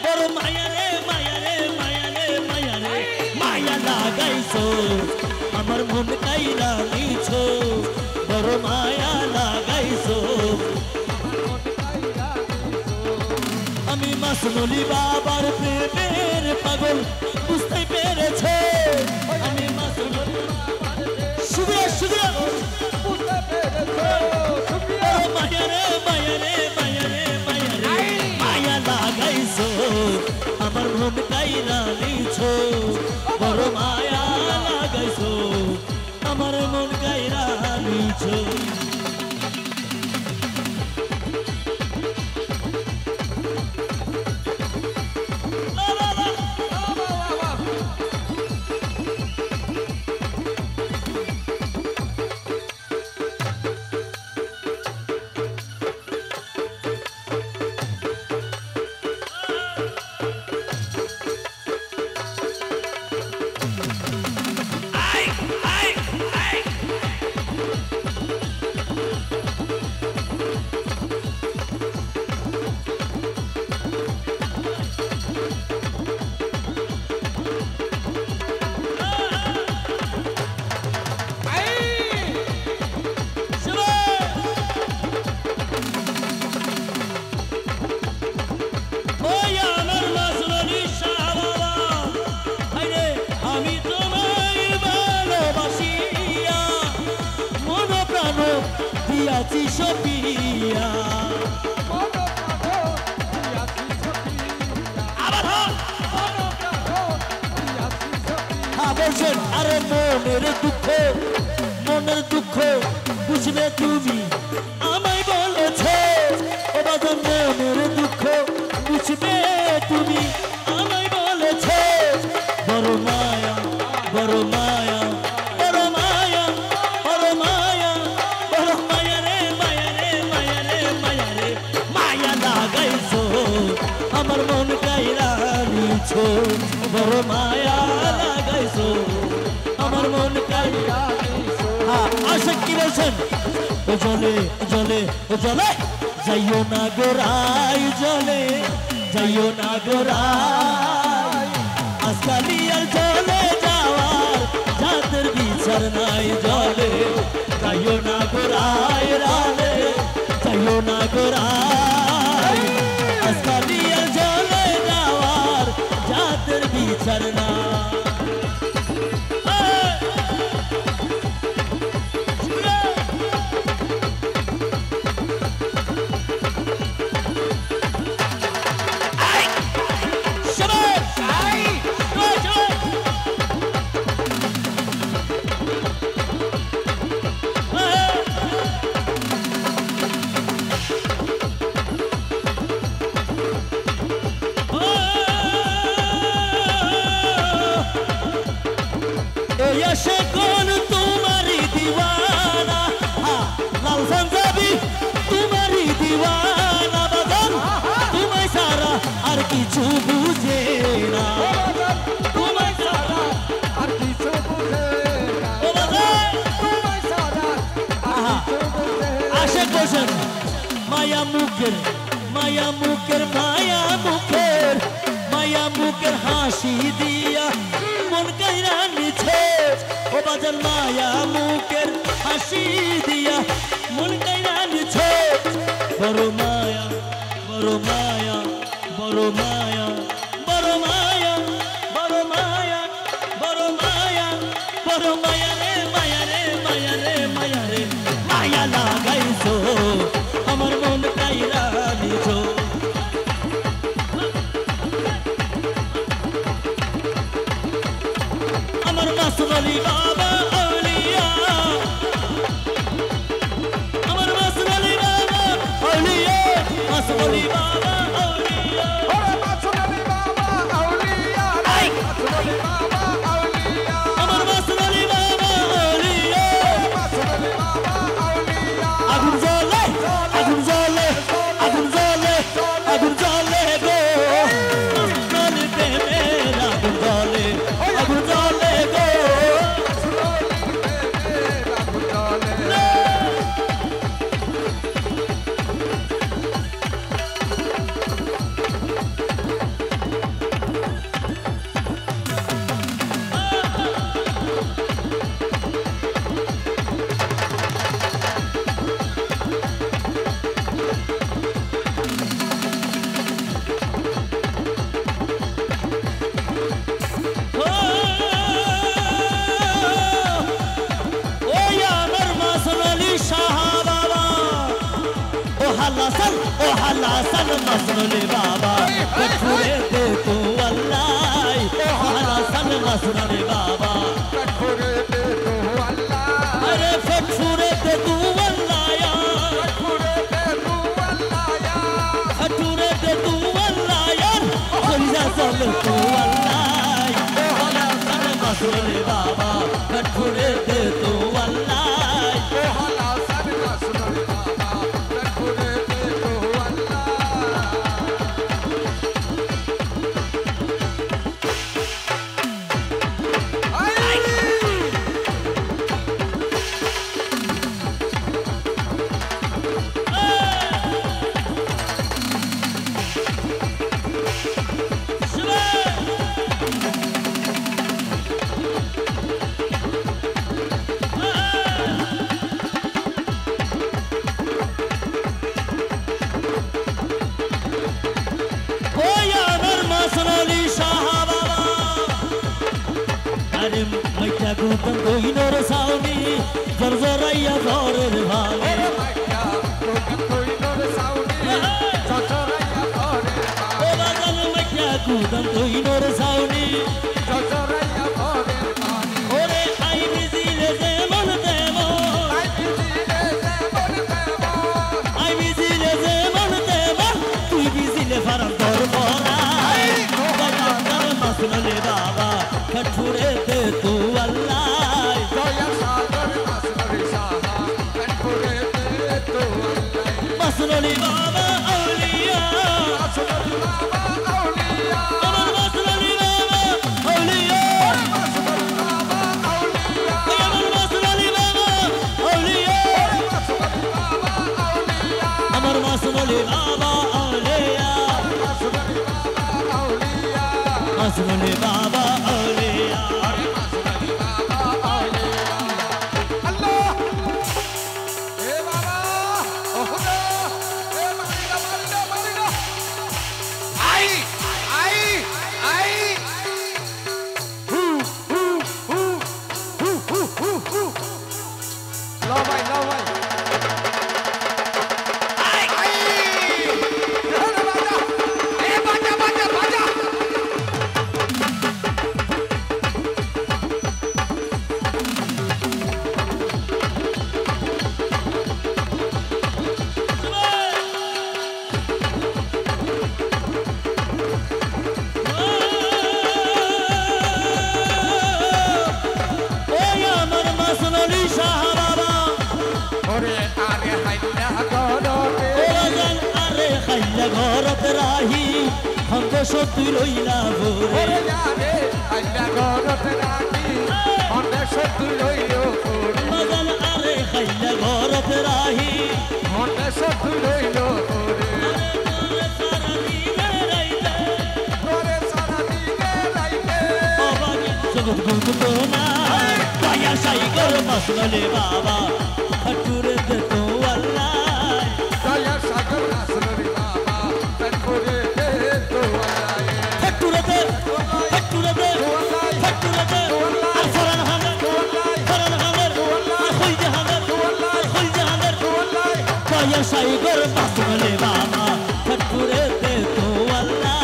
বড় মায়া রে মায়া রে মায়া রে মায়া রে মায়া লাগাইছো আমার মন কাইরা নিছো বড় মায়া লাগাইছো আমি মাসুলি বাবার প্রেমের পাগল বুঝতে পেরেছে আমি মাসুলি শুক্রিয়া শুক্রিয়া বুঝতে পেরেছে মায়া রে মায়া রে মায়া রে মায়া রে মায়া লাগাইছো আমার মন কাইরা নিছো বড় মায়া লাগাইছো আমার মন কাইরা নিছো Sophia বলছেন আরে মনের দুঃখ বুঝবে তুমি আমায় বলেছে ও বাজান মনের দুঃখ বুঝবে তুমি আমায় বলেছে বড় মায়া বড় মায়া বড় মায়া বড় মায়া বড় মায়া রে মায়া রে মায়া রে মায়া রে মায়া লাগাইছো আমার মন কাইরা নিছো বড় মায়া লাগাইছো আমার মন কাইরা নিছো আশা কি বলছেন ও জলে জলে ও জলে যাইও না গোরাই জলে যাইও না গোরাই আজকালি আর জলে যাওয়ার যাদের বিচার নাই জলে যাইও না গোরাই রালে যাইও না গোরাই আজকালি আর জলে যাওয়ার যাদের বিচার নাই Shekon tumari diwana ha lal sanjabi tumari diwana badan tumai sara ar kichu bujhe na tumai sara ar kichu bujhe na badan tumai sara ar kichu bujhe ashe koshen maya muker maya muker maya muker maya muker hashi diya mon kaira niche ও বাজার মায়া মুখের হাসি দিয়া মন কাইরা নিছো বড় মায়া বড় মায়া বড় মায়া বড় মায়া বড় মায়া বড় মায়া বড় মায়া রে মায়া রে মায়া রে মায়া রে মায়া লাগাইছো আমার মন কাইরা নিছো আমার মাসুলি বাবা আউলিয়া আমার মাসুলি বাবা আউলিয়া মাসুলি বাবা আউলিয়া ওরে মাসুলি বাবা আউলিয়া মাসুলি বাবা আউলিয়া আমার মাসুলি বাবা আউলিয়া মাসুলি বাবা আউলিয়া আগুন জ্বলে আগুন জ্বলে আগুন জ্বলে আগুন জ্বলে গো মাসুলি প্রেমের আগুন জ্বলে আগুন জ্বলে গো হাসান মাসনুল বাবা কঠুরে দে তু আল্লাহ হাসান মাসনুল বাবা কঠুরে দে তু আল্লাহ আরে কঠুরে দে তু আল্লাহ কঠুরে দে তু আল্লাহ কঠুরে দে তু আল্লাহ কলিজা জল তু আল্লাহ হাসান মাসনুল বাবা কঠুরে দে তু আল্লাহ হাসান মাসনুল বাবা কঠুরে দে তু আল্লাহ গুতন কইনোর সাউনি জরজরাইয়া ঘরের ভাঙে ওরে মাইয়া গুতন কইনোর সাউনি জরজরাইয়া ঘরের ভাঙে ও বাজান মাইয়া গুতন কইনোর সাউনি জরজরাইয়া ঘরের ভাঙে ওরে আই বিজিলে যেমন তেমন আই বিজিলে যেমন তেমন আই বিজিলে যেমন তেমন তুই বিজিলে ফারাম তোর পরাই বাজান মাসনুল বাবা কঠুরে দে তু আল্লাহ দয়া সাগর মাসনুল সাহা কঠুরে দে তু আল্লাহ মাসনুল বাবা আউলিয়া মাসনুল বাবা আউলিয়া আমার মাসনুল বাবা আউলিয়া মাসনুল বাবা আউলিয়া আমার মাসনুল বাবা আউলিয়া মাসনুল বাবা আউলিয়া আমার মাসনুল বাবা আউলিয়া মাসনুল বাবা আউলিয়া মাসনুল বাবা আউলিয়া ঘরত রাহি হঙ্গ সত্যি লইলা ভোরে মদন আরে খাইলা ঘরত রাহি জগৎ গুরু তো না দয়া সাই গর মাসনুল বাবা কঠুরে দে তু আল্লাহ কঠুরে দে আর ফরান হাঙ্গার আর খুলজে হাঙ্গার দয়া সাই গর মাসনুল বাবা কঠুরে দে তু আল্লাহ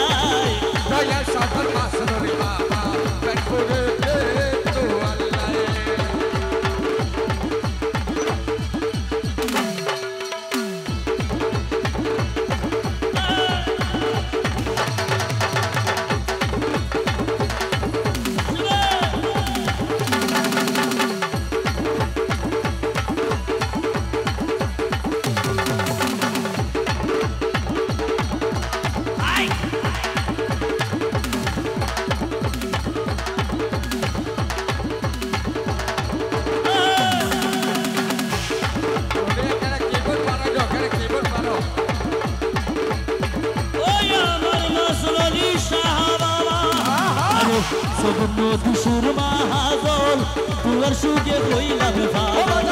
সবন্ন দুশুর মাহাজল তুয়ার সুগে হইলাম ভাগল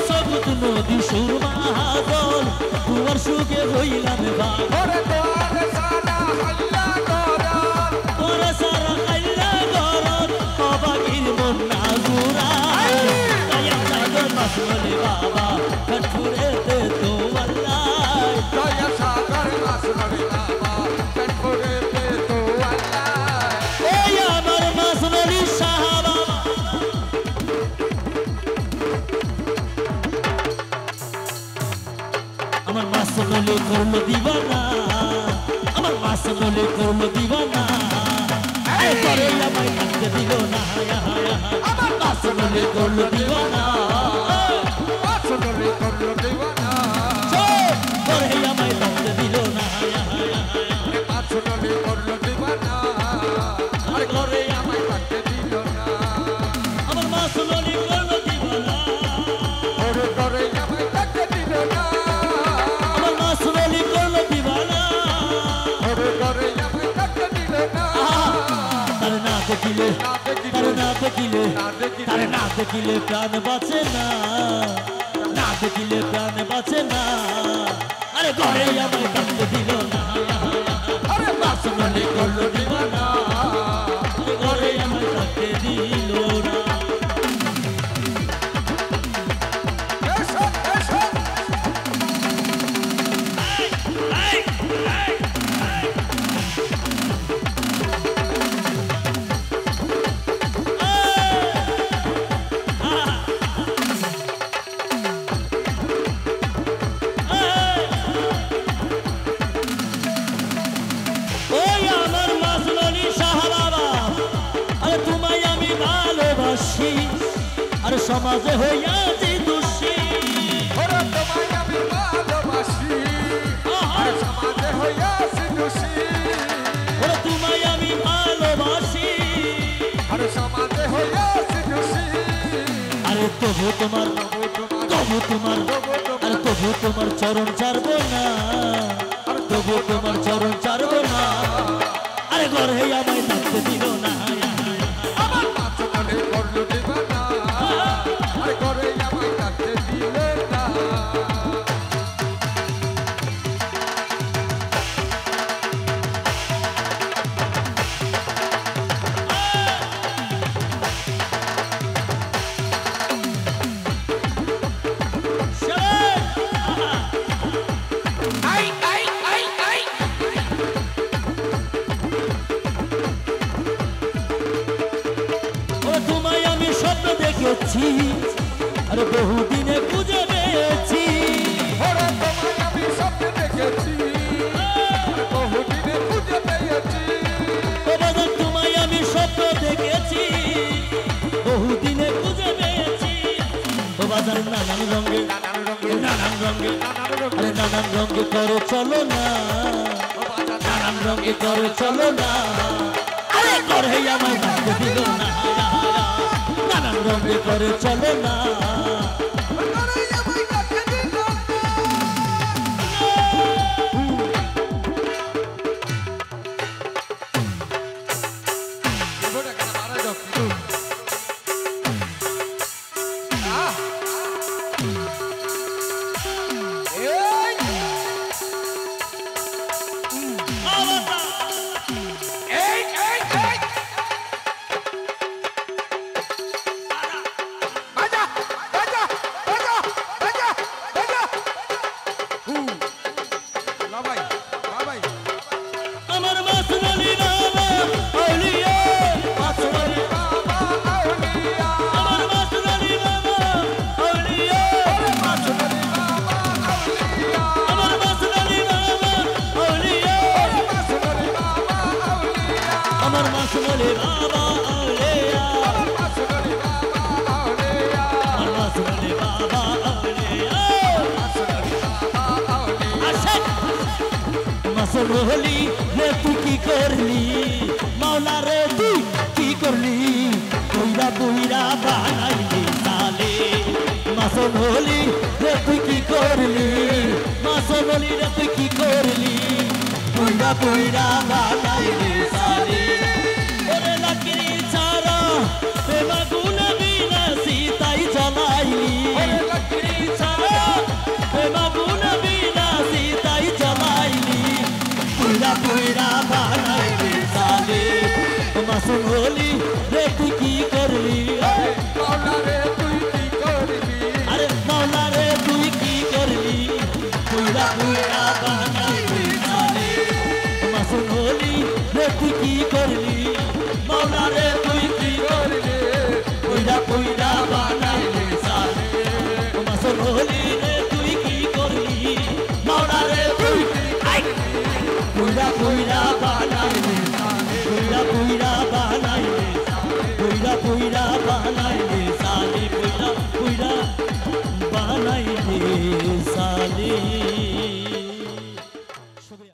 সবন্ন দুশুর মাহাজল তুয়ার সুগে হইলাম ভাগল তোরা সারা আল্লাহ গরত অবাগির মন না গুরা দয়া সাগর মাসুলি বাবা কঠুরে দে তো আল্লাহ দয়া সাগর মাসুলি বাবা কঠুরে দে তো আল্লাহ এই আমার মাসুলি শাহ বাবা আমার মাসুলি করলো দিবানা আমার মাসুলি করলো দিবানা এই করে আমায় থাকতে দিল না আমার মাসুলি করলো দিবানা মাসুলি করলো দিবানা করে আমায় থাকতে দিল না মাসুলি করলো দিবানা আর করে আমায় থাকতে দিল না আমার মাসুলি করলো দিবানা ওরে করে আমায় থাকতে দিল না আমার মাসুলি করলো দিবানা ওরে করে আমায় থাকতে দিল না তারে না দেখিলে তারে না দেখিলে তারে না দেখিলে প্রাণ বাঁচে না না দেখিলে প্রাণ বাঁচে না আরে ঘরে আমায় থাকতে দিল না আরে মাসুলি করলো দিবানা আরে ঘরে আমায় থাকতে দিল না এসো এসো ওই আমার মাসুলি শাহ বাবা আরে তোমায় আমি ভালোবাসি আর সমাজে হইয়াছি দোষী ওরে তোমায় আমি ভালোবাসি আর সমাজে হইয়াছি দোষী ওরে তোমায় আমি ভালোবাসি আর সমাজে হইয়াছি দোষী আরে তবু তোমার আরে তবু তোমার চরণ ছাড়বো না আর তবু তোমার চরণ ছাড়বো না আরে ঘরে আমায় থাকতে দিল না আমার মাসুলি করলো দিবানা আর করে আমায় থাকতে দিল না আই আই আই আই ও তোমায় আমি স্বপ্ন দেখেছি আরে বহুদিনে খুঁজে পেয়েছি ওরে তোমায় আমি স্বপ্ন দেখেছি বহুদিনে খুঁজে পেয়েছি ও বাজার তোমায় আমি স্বপ্ন দেখেছি বহুদিনে খুঁজে পেয়েছি ও বাজার নানান রঙে আরে নানান রঙে করে চলো না নানান রঙে করে চলো না আরে করে আমায় থাকতে দিল না নানান রঙে করে চলো না আমার মাসুলি বাবা আউলিয়া মাসুলি বাবা আউলিয়া আমার মাসুলি বাবা আউলিয়া মাসুলি বাবা আউলিয়া আমার মাসুলি বাবা আউলিয়া মাসুলি বাবা আউলিয়া আমার মাসুলি বাবা আউলিয়া মাসুলি বাবা আউলিয়া আমার মাসুলি বাবা আউলিয়া মাসুলি বাবা আউলিয়া আশা মাসুলি রে তুই কি করলি মাওলা রে তুই কি করলি কইরা কইরা বানাইলি সালে মাসুলি রে তুই কি করলি মাসুলি রে তুই কি করলি কইরা কইরা বানাইলি সালে ওরে লাকড়ি ছাড়া প্রেমা গুণ বিনা সীতাই জ্বালাইলি ওরে লাকড়ি ছাড়া প্রেমা গুণ বিনা সীতাই জ্বালাইলি কইরা কইরা বানাইলি সালে মাসুলি রে তুই কি করলি মাওলা রে তুই কি করবি আরে পুইরা বানাইলি সালে মাসুম হলি রে তুই কি করলি মাওলা রে তুই কি করলি পুইরা পুইরা বানাইলি সালে মাসুম হলি রে তুই কি করলি মাওলা রে তুই পুইরা পুইরা বানাইলি সালে পুইরা পুইরা বানাইলি পুইরা পুইরা বানাইলি সালে পুইরা পুইরা বানাইলি সালে